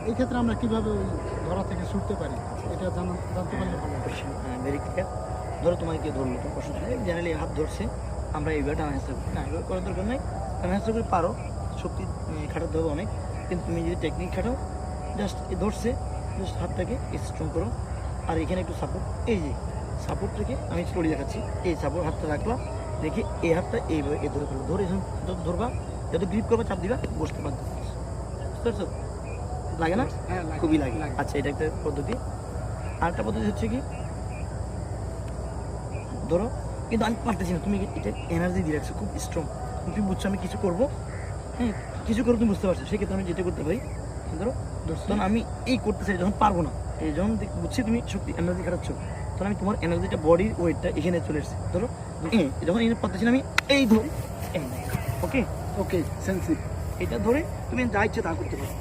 এই ক্ষেত্রে আমরা কিভাবে ওই ধরা থেকে ছুটতে পারি এটা জানতে পারলে ভালো হবে। Very clear. ধরো তোমাকে কেউ ধরলো, তোমার কষ্ট হচ্ছে, জেনারেলি হাত ধরছে, আমরা এইভাবে টানা হেঁচড়া করি না, এইভাবে করার দরকার নেই। টানা হেঁচড়া করে পারো, শক্তি খাটাতে হবে অনেক, কিন্তু তুমি যদি টেকনিক খাটাও, জাস্ট ধরছে, জাস্ট হাতটাকে স্ট্রং করো, আর এখানে একটু সাপোর্ট, এই যে সাপোর্ট রেখে আমি স্টোরি দেখাচ্ছি, এই সাপোর্ট হাতটা রাখলাম, রেখে এই হাতটা এইভাবে এ ধরে ফেলো, ধরে যত ধরবা, যত গ্রিপ করবা, চাপ দিবা, বসতে পারবে। বুঝতে পারছো? লাগে না? হ্যাঁ, খুবই লাগে। আচ্ছা, এটা একটা পদ্ধতি। আরেকটা পদ্ধতি হচ্ছে কি, ধরো, কিন্তু আমি পারতেছি না, তুমি এটা এনার্জি দিয়ে রাখছো খুব স্ট্রং, তুমি বুঝছো আমি কিছু করবো, হ্যাঁ কিছু করবো, তুমি বুঝতে পারছো, সেক্ষেত্রে আমি যেটা করতে পারি, ধরো তখন আমি এই করতে চাই, যখন পারবো না, এই যখন বুঝছি তুমি শক্তি এনার্জি খাটাচ্ছ, তখন আমি তোমার এনার্জিটা, বডির ওয়েটটা এখানে চলে এসেছে, ধরো যখন এনে পারতেছি না, আমি এই ধরে, ওকে ওকে সেন্সিভ, এটা ধরে তুমি যা ইচ্ছে তা করতে পারো।